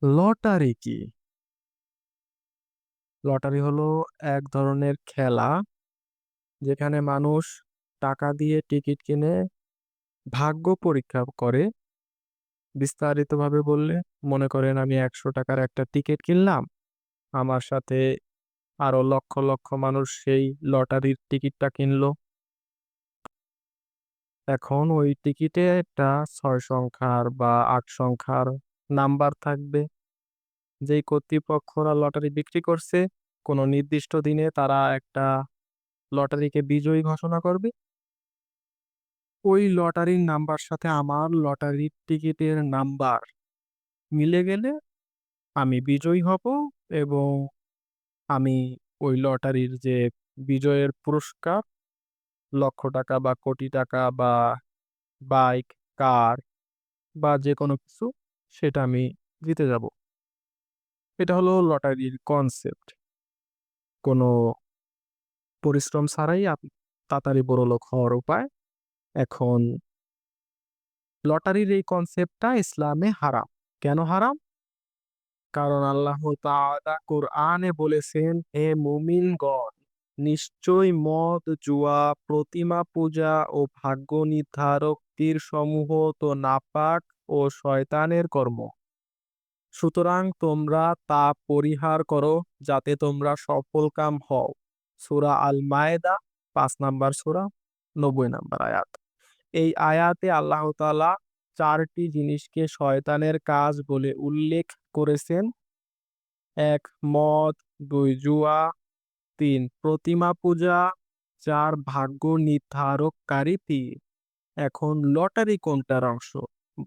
Lottery কি? Lottery হলো এক ধরনের খেলা যেখানে মানুষ টাকা দিয়ে টিকিট কিনে ভাগ্য পরীক্ষা করে। বিস্তারিতভাবে বললে মনে করেন আমি ১০০ টাকার একটা টিকিট কিনলাম। আমার সাথে আরো লক্ষ লক্ষ মানুষ সেই লটারির টিকিটটা কিনলো। এখন ওই টিকিটে একটা ৬ সংখ্যার বা ৮ সংখ্যার নাম্বার থাকবে। যেই কর্তৃপক্ষরা লটারি বিক্রি করছে, কোনো নির্দিষ্ট দিনে তারা একটা লটারিকে বিজয়ী ঘোষণা করবে। ওই লটারির নাম্বার সাথে আমার লটারির টিকিটের নাম্বার মিলে গেলে আমি বিজয়ী হব এবং আমি ওই লটারির যে বিজয়ের পুরস্কার লক্ষ টাকা বা কোটি টাকা বা বাইক, কার বা যেকোনো কিছু সেটা আমি জিতে যাব। এটা হলো লটারির কনসেপ্ট। কোনো পরিশ্রম ছাড়াই তাড়াতাড়ি বড়লোক হওয়ার উপায়। এখন লটারির এই কনসেপ্টটা ইসলামে হারাম। কেন হারাম? কারণ আল্লাহ তাআলা কোরআনে বলেছেন, হে মুমিনগণ, নিশ্চয়ই মদ, জুয়া, প্রতিমা পূজা ও ভাগ্য নির্ধারক তীর সমূহ তো নাপাক ও শয়তানের কর্ম। সুতরাং তোমরা তা পরিহার করো যাতে তোমরা সফলকাম হও। সূরা আল মায়েদা ৫ নাম্বার সূরা ৯০ নাম্বার আয়াত। এই আয়াতে আল্লাহ তাআলা ৪টি জিনিসকে শয়তানের কাজ বলে উল্লেখ করেছেন। ১ মদ, ২ জুয়া, ৩ প্রতিমা পূজা, ৪ ভাগ্য নির্ধারককারী তীর। এখন লটারি কোনটার অংশ?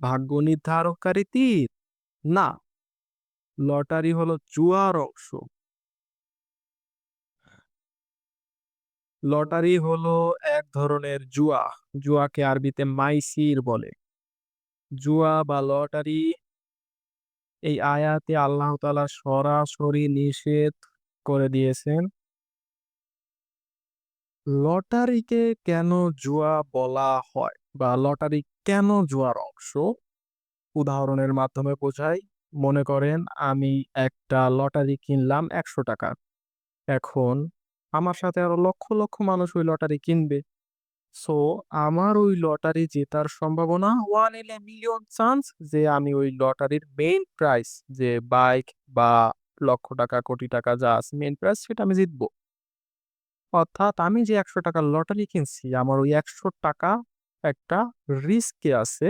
ভাগ্য নির্ধারককারী তীর? না, লটারি হলো জুয়ার অংশ। লটারি হলো এক ধরনের জুয়া। জুয়াকে আরবিতে মাইসির বলে। জুয়া বা লটারি এই আয়াতে আল্লাহ তাআলা সরাসরি নিষেধ করে দিয়েছেন। লটারিকে কেন জুয়া বলা হয় বা লটারি কেন জুয়ার অংশ? উদাহরণের মাধ্যমে বোঝাই। মনে করেন আমি একটা লটারি কিনলাম ১০০ টাকার। এখন আমার সাথে আরো লক্ষ লক্ষ মানুষ ওই লটারি কিনবে। সো আমার ওই লটারি জেতার সম্ভাবনা 1 in a million চান্স যে আমি ওই লটারির মেইন প্রাইজ যে বাইক বা লক্ষ টাকা, কোটি টাকা যা আছে মেইন প্রাইজ সেটা আমি জিতবো। অর্থাৎ আমি যে ১০০ টাকার লটারি কিনছি আমার ওই ১০০ টাকা একটা রিস্কে আছে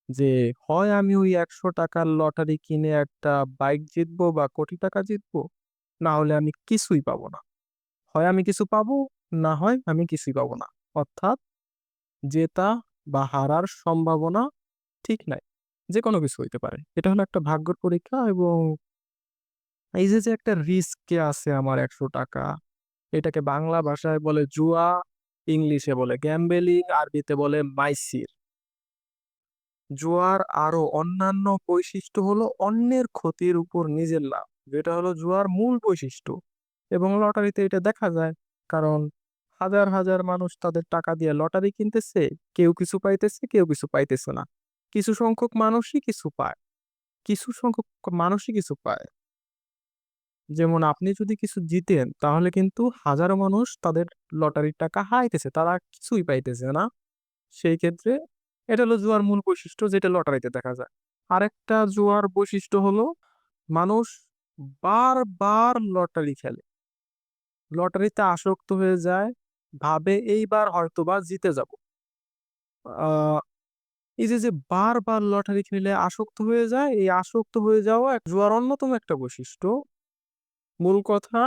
যে হয় আমি ওই ১০০ টাকার লটারি কিনে একটা বাইক জিতবো বা কোটি টাকা জিতবো, না হলে আমি কিছুই পাবো না। হয় আমি কিছু পাবো, না হয় আমি কিছুই পাবো না। অর্থাৎ জেতা বা হারার সম্ভাবনা ঠিক নাই। যেকোনো কিছু হইতে পারে। এটা হলো একটা ভাগ্যের পরীক্ষা এবং এই যে একটা রিস্কে আছে আমার ১০০ টাকা, এটাকে বাংলা ভাষায় বলে জুয়া, ইংলিশে বলে গ্যাম্বলিং, আরবিতে বলে মাইসির। জুয়ার আরো অন্যান্য বৈশিষ্ট্য হলো অন্যের ক্ষতির উপর নিজের লাভ, যেটা হলো জুয়ার মূল বৈশিষ্ট্য। এবং লটারিতে এটা দেখা যায়। কারণ হাজার হাজার মানুষ তাদের টাকা দিয়ে লটারি কিনতেছে, কেউ কিছু পাইতেছে, কেউ কিছু পাইতেছে না। কিছু সংখ্যক মানুষই কিছু পায়, কিছু সংখ্যক মানুষই কিছু পায়। যেমন আপনি যদি কিছু জিতেন তাহলে কিন্তু হাজারো মানুষ তাদের লটারির টাকা হারাইতেছে, তারা কিছুই পাইতেছে না। সেই ক্ষেত্রে এটা হলো জুয়ার মূল বৈশিষ্ট্য যেটা লটারিতে দেখা যায়। আরেকটা জুয়ার বৈশিষ্ট্য হলো মানুষ বারবার লটারি খেলে। লটারিতে আসক্ত হয়ে যায়, ভাবে এইবার হয়তোবা জিতে যাবো। আ এই যে বারবার লটারি খেলে আসক্ত হয়ে যায়, এই আসক্ত হয়ে যাওয়া জুয়ার অন্যতম একটা বৈশিষ্ট্য। মূল কথা,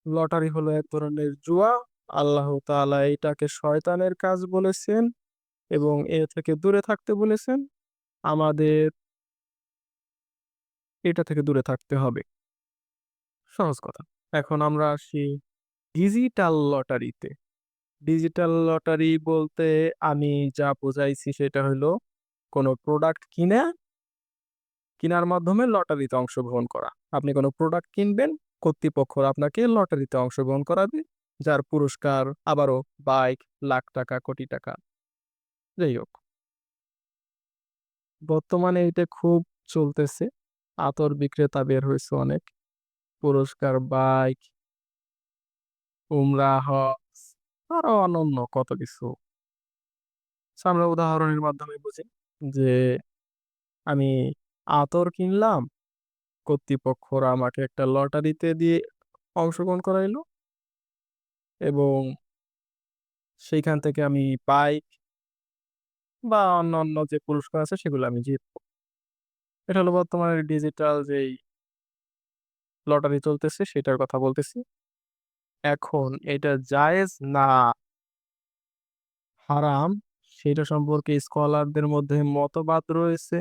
লটারি হলো এক ধরনের জুয়া। আল্লাহ তাআলা এটাকে শয়তানের কাজ বলেছেন এবং এ থেকে দূরে থাকতে বলেছেন। আমাদের এটা থেকে দূরে থাকতে হবে। সহজ কথা। এখন আমরা আসি ডিজিটাল লটারিতে। ডিজিটাল লটারি বলতে আমি যা বুঝাইছি সেটা হইলো কোনো প্রোডাক্ট কিনার মাধ্যমে লটারিতে অংশগ্রহণ করা। আপনি কোনো প্রোডাক্ট কিনবেন, কর্তৃপক্ষরা আপনাকে লটারিতে অংশগ্রহণ করাবে। যার পুরস্কার আবারও বাইক, লাখ টাকা, কোটি টাকা। যাই হোক, বর্তমানে এটা খুব চলতেছে। আতর বিক্রেতা বের হইছে অনেক। পুরস্কার বাইক, উমরা হজ, আরো অন্যান্য কত কিছু। সো আমরা উদাহরণের মাধ্যমে বুঝি যে আমি আতর কিনলাম, কর্তৃপক্ষরা আমাকে একটা লটারিতে দিয়ে অংশগ্রহণ করাইলো এবং সেইখান থেকে আমি বাইক বা অন্যান্য যে পুরস্কার আছে সেগুলো আমি জিতবো। এটা হলো বর্তমানে ডিজিটাল যেই লটারি চলতেছে সেটার কথা বলতেছি। এখন এটা জায়েজ না হারাম সেটা সম্পর্কে স্কলারদের মধ্যে মতবাদ রয়েছে।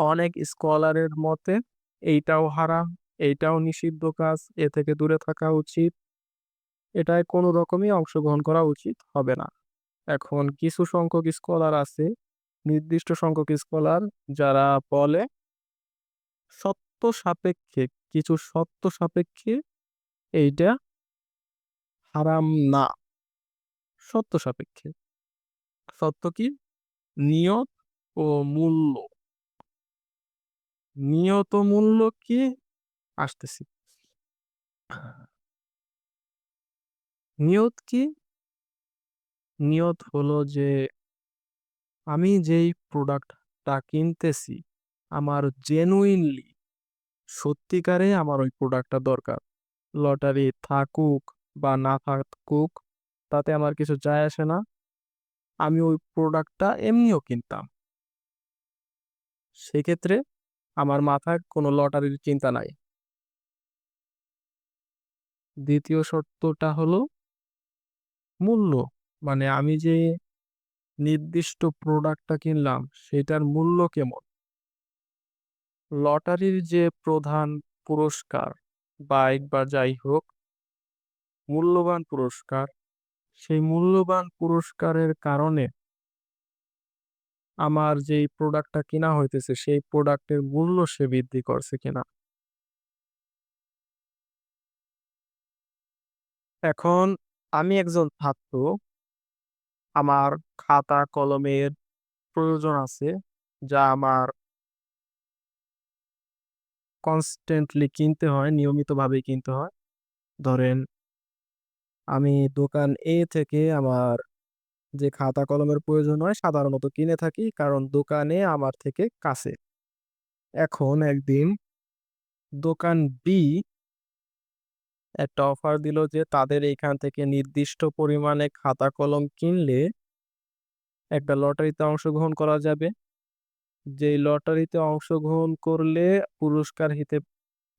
অনেক স্কলারের মতে এইটাও হারাম, এইটাও নিষিদ্ধ কাজ, এ থেকে দূরে থাকা উচিত। এটায় কোনো রকমই অংশগ্রহণ করা উচিত হবে না। এখন কিছু সংখ্যক স্কলার আছে, নির্দিষ্ট সংখ্যক স্কলার যারা বলে সত্য সাপেক্ষে, কিছু সত্য সাপেক্ষে এইটা হারাম না। সত্য সাপেক্ষে। সত্য কি? নিয়ত ও মূল্য। নিয়ত মূল্য কি? আসতেছি। নিয়ত কি? নিয়ত হলো যে আমি যেই প্রোডাক্টটা কিনতেছি আমার জেনুইনলি সত্যিকারে আমার ওই প্রোডাক্টটা দরকার। লটারি থাকুক বা না থাকুক তাতে আমার কিছু যায় আসে না। আমি ওই প্রোডাক্টটা এমনিও কিনতাম। সেক্ষেত্রে আমার মাথায় কোনো লটারির চিন্তা নাই। দ্বিতীয় শর্তটা হলো মূল্য। মানে আমি যে নির্দিষ্ট প্রোডাক্টটা কিনলাম সেটার মূল্য কেমন? লটারির যে প্রধান পুরস্কার বাইক বা যাই হোক মূল্যবান পুরস্কার, সেই মূল্যবান পুরস্কারের কারণে আমার যেই প্রোডাক্টটা কিনা হইতেছে সেই প্রোডাক্টের মূল্য সে বৃদ্ধি করছে কিনা। এখন আমি একজন ছাত্র, আমার খাতা কলমের প্রয়োজন আছে যা আমার কনস্ট্যান্টলি কিনতে হয়, নিয়মিতভাবেই কিনতে হয়। ধরেন আমি দোকান এ থেকে আমার যে খাতা কলমের প্রয়োজন হয় সাধারণত কিনে থাকি কারণ দোকানে আমার থেকে কাছে। এখন একদিন দোকান বি একটা অফার দিল যে তাদের এইখান থেকে নির্দিষ্ট পরিমাণে খাতা কলম কিনলে একটা লটারিতে অংশগ্রহণ করা যাবে। যেই লটারিতে অংশগ্রহণ করলে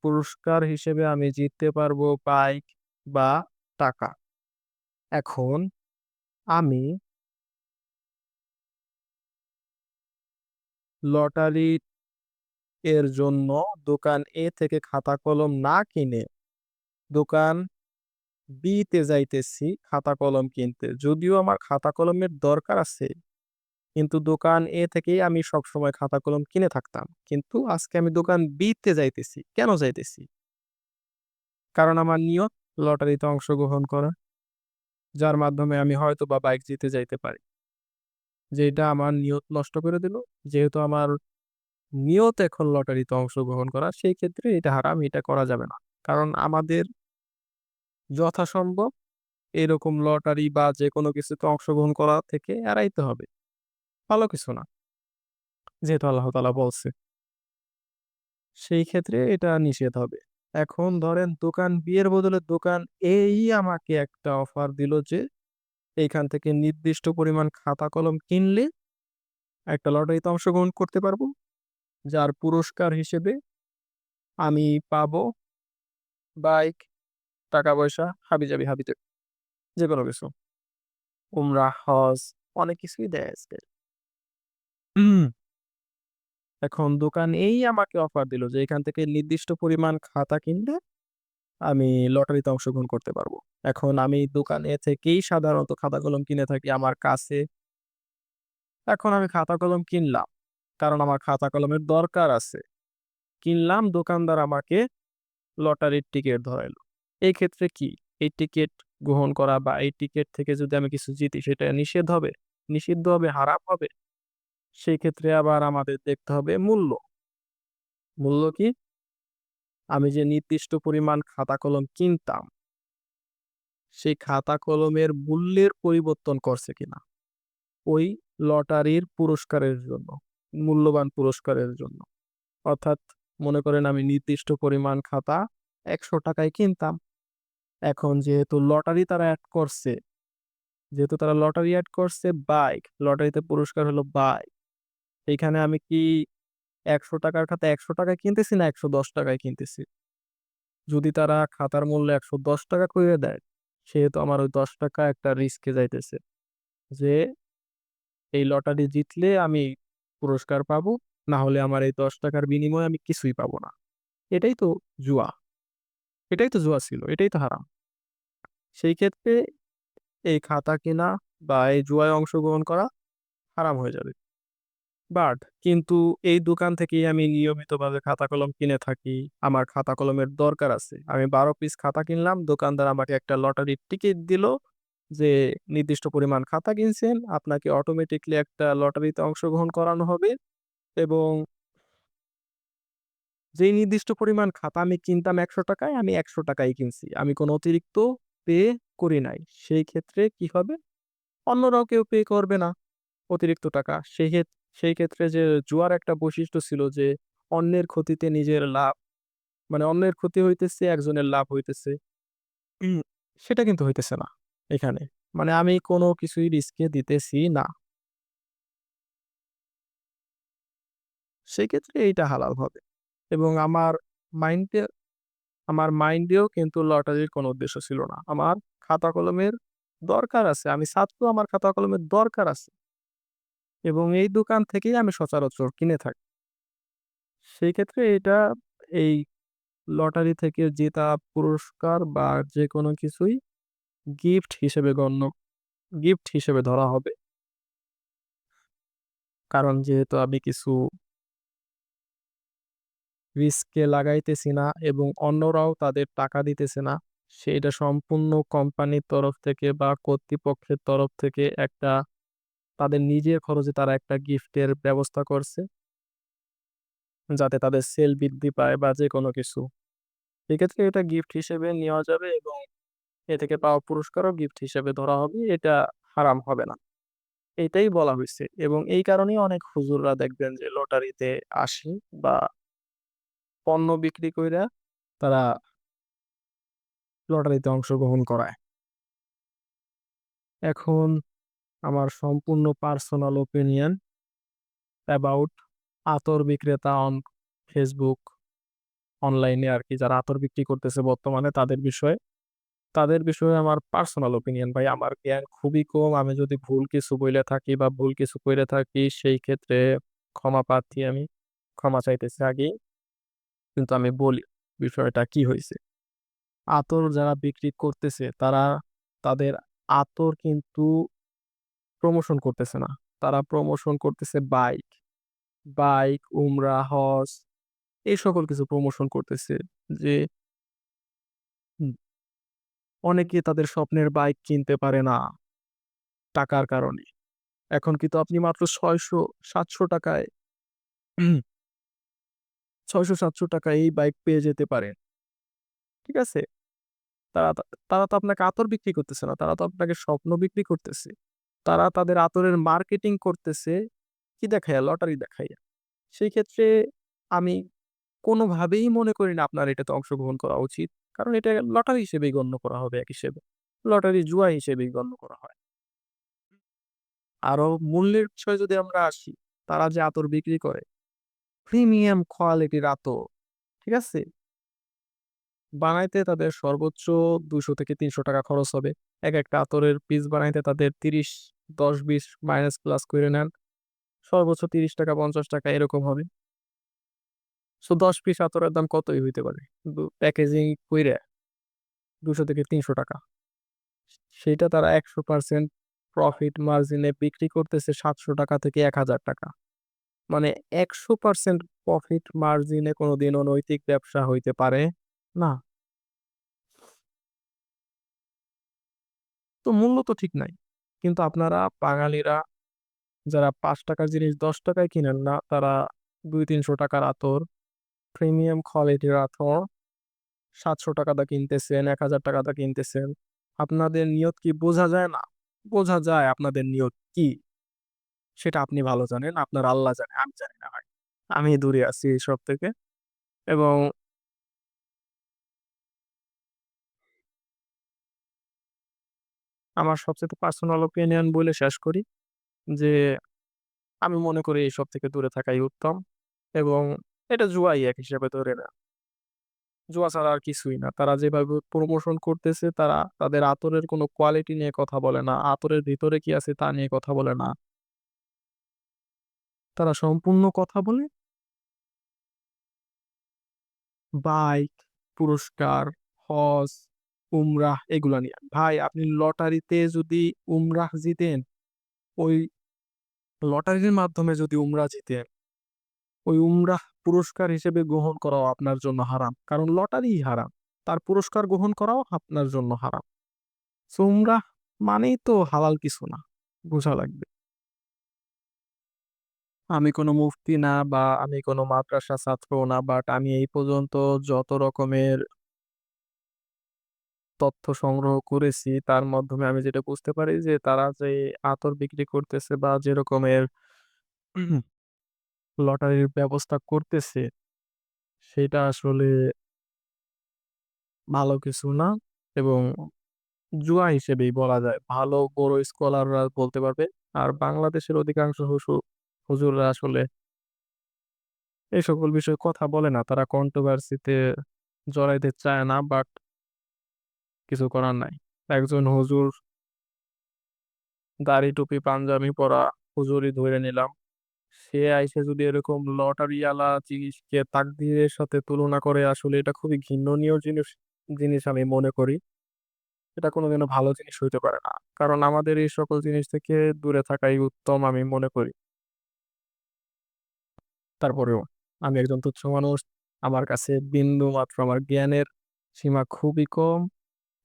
পুরস্কার হিসেবে আমি জিততে পারবো বাইক বা টাকা। এখন আমি লটারি এর জন্য দোকান এ থেকে খাতা কলম না কিনে দোকান বি তে যাইতেছি খাতা কলম কিনতে। যদিও আমার খাতা কলমের দরকার আছে কিন্তু দোকান এ থেকেই আমি সবসময় খাতা কলম কিনে থাকতাম। কিন্তু আজকে আমি দোকান বি তে যাইতেছি। কেন যাইতেছি? কারণ আমার নিয়ত লটারিতে অংশগ্রহণ করা, যার মাধ্যমে আমি হয়তো বা বাইক জিতে যাইতে পারি। যেটা আমার নিয়ত নষ্ট করে দিল। যেহেতু আমার নিয়ত এখন লটারিতে অংশগ্রহণ করা, সেই ক্ষেত্রে এটা হারাম, এটা করা যাবে না। কারণ আমাদের যথাসম্ভব এরকম লটারি বা যেকোনো কিছুতে অংশগ্রহণ করা থেকে এড়াইতে হবে। ভালো কিছু না। যেহেতু আল্লাহ তাআলা বলছে। সেই ক্ষেত্রে এটা নিষেধ হবে। এখন ধরেন দোকান বি এর বদলে দোকান এই আমাকে একটা অফার দিল যে এইখান থেকে নির্দিষ্ট পরিমাণ খাতা কলম কিনলে একটা লটারিতে অংশগ্রহণ করতে পারবো। যার পুরস্কার হিসেবে আমি পাবো বাইক, টাকা পয়সা, হাবিজাবি হাবিজাবি যেকোনো কিছু। উমরাহ, হজ অনেক কিছুই দেয় আজকে। হুম, এখন দোকান এই আমাকে অফার দিল যে এখান থেকে নির্দিষ্ট পরিমাণ খাতা কিনলে আমি লটারিতে অংশগ্রহণ করতে পারবো। এখন আমি দোকানে থেকেই সাধারণত খাতা কলম কিনে থাকি আমার কাছে। এখন আমি খাতা কলম কিনলাম কারণ আমার খাতা কলমের দরকার আছে। কিনলাম, দোকানদার আমাকে লটারির টিকিট ধরাইলো। এই ক্ষেত্রে কি এই টিকিট গ্রহণ করা বা এই টিকিট থেকে যদি আমি কিছু জিতি সেটা নিষেধ হবে? নিষিদ্ধ হবে, হারাম হবে? সেই ক্ষেত্রে আবার আমাদের দেখতে হবে মূল্য। মূল্য কি? আমি যে নির্দিষ্ট পরিমাণ খাতা কলম কিনতাম, সেই খাতা কলমের মূল্যের পরিবর্তন করছে কিনা ওই লটারির পুরস্কারের জন্য, মূল্যবান পুরস্কারের জন্য। অর্থাৎ মনে করেন আমি নির্দিষ্ট পরিমাণ খাতা ৳১০০ কিনতাম। এখন যেহেতু তারা লটারি এড করছে বাইক, লটারিতে পুরস্কার হলো বাইক। এইখানে আমি কি ৳১০০ র খাতা ৳১০০ কিনতেছি না ৳১১০ কিনতেছি? যদি তারা খাতার মূল্য ৳১১০ কইরা দেয়, সেহেতু আমার ওই ৳১০ একটা রিস্কে যাইতেছে। যে এই লটারি জিতলে আমি পুরস্কার পাবো, না হলে আমার এই ৳১০ র বিনিময়ে আমি কিছুই পাবো না। এটাই তো জুয়া। এটাই তো জুয়া ছিল। এটাই তো হারাম। সেই ক্ষেত্রে এই খাতা কেনা বা এই জুয়ায় অংশগ্রহণ করা হারাম হয়ে যাবে। বাট কিন্তু এই দোকান থেকেই আমি নিয়মিতভাবে খাতা কলম কিনে থাকি। আমার খাতা কলমের দরকার আছে। আমি ১২ পিস খাতা কিনলাম। দোকানদার আমাকে একটা লটারির টিকিট দিল যে, নির্দিষ্ট পরিমাণ খাতা কিনছেন, আপনাকে অটোমেটিক্যালি একটা লটারিতে অংশগ্রহণ করানো হবে এবং যেই নির্দিষ্ট পরিমাণ খাতা আমি কিনতাম ৳১০০ আমি ৳১০০ ই কিনছি। আমি কোনো অতিরিক্ত পে করি নাই। সেই ক্ষেত্রে কি হবে? অন্যরাও কেউ পে করবে না অতিরিক্ত টাকা। সেই ক্ষেত্রে যে জুয়ার একটা বৈশিষ্ট্য ছিল যে অন্যের ক্ষতিতে নিজের লাভ, মানে অন্যের ক্ষতি হইতেছে, একজনের লাভ হইতেছে। উম সেটা কিন্তু হইতেছে না এখানে। মানে আমি কোনো কিছুই রিস্কে দিতেছি না। সেক্ষেত্রে এইটা হালাল হবে এবং মাইন্ডে আমার মাইন্ডেও কিন্তু লটারির কোনো উদ্দেশ্য ছিল না। আমার খাতা কলমের দরকার আছে। আমি ছাত্র, আমার খাতা কলমের দরকার আছে এবং এই দোকান থেকেই আমি সচরাচর কিনে থাকি। সেই ক্ষেত্রে এই লটারি থেকে জেতা পুরস্কার বা যেকোনো কিছুই গিফট হিসেবে গিফট হিসেবে ধরা হবে। কারণ যেহেতু আমি কিছু রিস্কে লাগাইতেছি না এবং অন্যরাও তাদের টাকা দিতেছে না। সেইটা সম্পূর্ণ কোম্পানির তরফ থেকে বা কর্তৃপক্ষের তরফ থেকে একটা তাদের নিজের খরচে তারা একটা গিফটের ব্যবস্থা করছে। যাতে তাদের সেল বৃদ্ধি পায় বা যেকোনো কিছু। সেক্ষেত্রে এটা গিফট হিসেবে নেওয়া যাবে এবং এ থেকে পাওয়া পুরস্কারও গিফট হিসেবে ধরা হবে। এটা হারাম হবে না। এটাই বলা হইছে এবং এই কারণেই অনেক হুজুররা দেখবেন যে লটারিতে আসে বা পণ্য বিক্রি কইরা তারা লটারিতে অংশগ্রহণ করায়। এখন আমার সম্পূর্ণ পার্সোনাল ওপিনিয়ন অ্যাবাউট আতর বিক্রেতা অন Facebook, অনলাইনে আরকি যারা আতর বিক্রি করতেছে বর্তমানে তাদের বিষয়ে আমার পার্সোনাল ওপিনিয়ন ভাই, আমার জ্ঞান খুবই কম। আমি যদি ভুল কিছু বইলা থাকি বা ভুল কিছু কইরা থাকি সেই ক্ষেত্রে ক্ষমা প্রার্থী আমি। ক্ষমা চাইতেছি আগেই। কিন্তু আমি বলি বিষয়টা কি হইছে। আতর যারা বিক্রি করতেছে তারা তাদের আতর কিন্তু প্রমোশন করতেছে না। তারা প্রমোশন করতেছে বাইক, উমরা, হজ এই সকল কিছু প্রমোশন করতেছে। যে হুম, অনেকে তাদের স্বপ্নের বাইক কিনতে পারে না টাকার কারণে। এখন কিন্তু আপনি মাত্র ৳৬০০-৭০০ ৳৬০০-৭০০ এই বাইক পেয়ে যেতে পারেন। ঠিক আছে? তারা তা তারা তো আপনাকে আতর বিক্রি করতেছে না। তারা তো আপনাকে স্বপ্ন বিক্রি করতেছে। তারা তাদের আতরের মার্কেটিং করতেছে কি দেখাইয়া? লটারি দেখাইয়া। সেই ক্ষেত্রে আমি কোনোভাবেই মনে করি না আপনার এটাতে অংশগ্রহণ করা উচিত। কারণ এটা লটারি হিসেবেই গণ্য করা হবে এক হিসেবে। লটারি জুয়া হিসেবেই গণ্য করা হয়। আরো মূল্যের বিষয়ে যদি আমরা আসি, তারা যে আতর বিক্রি করে, প্রিমিয়াম কোয়ালিটির আতর, ঠিক আছে? বানাইতে তাদের সর্বোচ্চ ৳২০০-৩০০ খরচ হবে। একেকটা আতরের পিস বানাইতে তাদের ৩০, ১০-২০ মাইনাস প্লাস কইরে নেন। সর্বোচ্চ ৳৩০, ৳৫০ এরকম হবে। সো ১০ পিস আতরের দাম কতই হইতে পারে? কিন্তু প্যাকেজিং কইরা ৳২০০-৩০০। সেইটা তারা ১০০% প্রফিট মার্জিনে বিক্রি করতেছে ৳৭০০ থেকে ৳১,০০০। মানে ১০০% প্রফিট মার্জিনে কোনদিনও নৈতিক ব্যবসা হইতে পারে না। তো মূল্য তো ঠিক নাই। কিন্তু আপনারা বাঙালিরা যারা ৳৫ র জিনিস ৳১০ য় কিনেন না, তারা ৳২00-৩০০ র আতর, প্রিমিয়াম কোয়ালিটির আতর ৳৭০০ দা কিনতেছেন, ৳১,০০০ দা কিনতেছেন। আপনাদের নিয়ত কি বোঝা যায় না? বোঝা যায় আপনাদের নিয়ত কি? সেটা আপনি ভালো জানেন। আপনার আল্লাহ জানে, আমি জানি না ভাই। আমি দূরে আছি এসব থেকে এবং আমার সবচাইতে পার্সোনাল ওপিনিয়ন বলে শেষ করি যে, আমি মনে করি এসব থেকে দূরে থাকাই উত্তম এবং এটা জুয়াই এক হিসেবে ধরে নেন। জুয়া ছাড়া আর কিছুই না। তারা যেভাবে প্রমোশন করতেছে, তারা তাদের আতরের কোনো কোয়ালিটি নিয়ে কথা বলে না। আতরের ভিতরে কি আছে তা নিয়ে কথা বলে না। তারা সম্পূর্ণ কথা বলে বাইক, পুরস্কার, হজ, উমরাহ এগুলা নিয়ে। ভাই আপনি লটারিতে যদি উমরাহ জিতেন, ওই লটারির মাধ্যমে যদি উমরাহ জিতেন, ওই উমরাহ পুরস্কার হিসেবে গ্রহণ করাও আপনার জন্য হারাম। কারণ লটারিই হারাম। তার পুরস্কার গ্রহণ করাও আপনার জন্য হারাম। সো উমরাহ মানেই তো হালাল কিছু না। বোঝা লাগবে। আমি কোনো মুফতি না বা আমি কোনো মাদ্রাসা ছাত্রও না। বাট আমি এই পর্যন্ত যত রকমের তথ্য সংগ্রহ করেছি, তার মাধ্যমে আমি যেটা বুঝতে পারি যে তারা যে আতর বিক্রি করতেছে বা যে রকমের লটারির ব্যবস্থা করতেছে, সেটা আসলে ভালো কিছু না এবং জুয়া হিসেবেই বলা যায়। ভালো বড় স্কলাররা বলতে পারবে। আর বাংলাদেশের অধিকাংশ হুজুররা আসলে এই সকল বিষয়ে কথা বলে না। তারা কন্ট্রোভার্সি তে জড়াইতে চায় না, বাট কিছু করার নাই। একজন হুজুর দাড়ি, টুপি, পাঞ্জাবি পরা হুজুরই ধরে নিলাম। সে আইসা যদি এরকম লটারিওয়ালা জিনিসকে তাকদীরের সাথে তুলনা করে, আসলে এটা খুবই ঘৃণনীয় জিনিস আমি মনে করি। এটা কোনোদিনও ভালো জিনিস হইতে পারে না। কারণ আমাদের এই সকল জিনিস থেকে দূরে থাকাই উত্তম আমি মনে করি। তারপরেও আমি একজন তুচ্ছ মানুষ। আমার কাছে বিন্দুমাত্র আমার জ্ঞানের সীমা খুবই কম।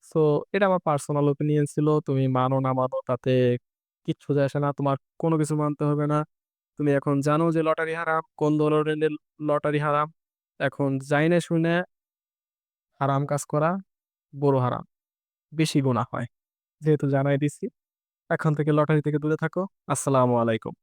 সো এটা আমার পার্সোনাল ওপিনিয়ন ছিল। তুমি মানো না মানো তাতে কিচ্ছু যায় আসে না। তোমার কোনো কিছু মানতে হবে না। তুমি এখন জানো যে লটারি হারাম, কোন ধরনের লটারি হারাম। এখন জাইনে শুইনে হারাম কাজ করা বড় হারাম। বেশি গুনাহ হয়। যেহেতু জানাই দিচ্ছি, এখন থেকে লটারি থেকে দূরে থাকো। আসসালামু আলাইকুম।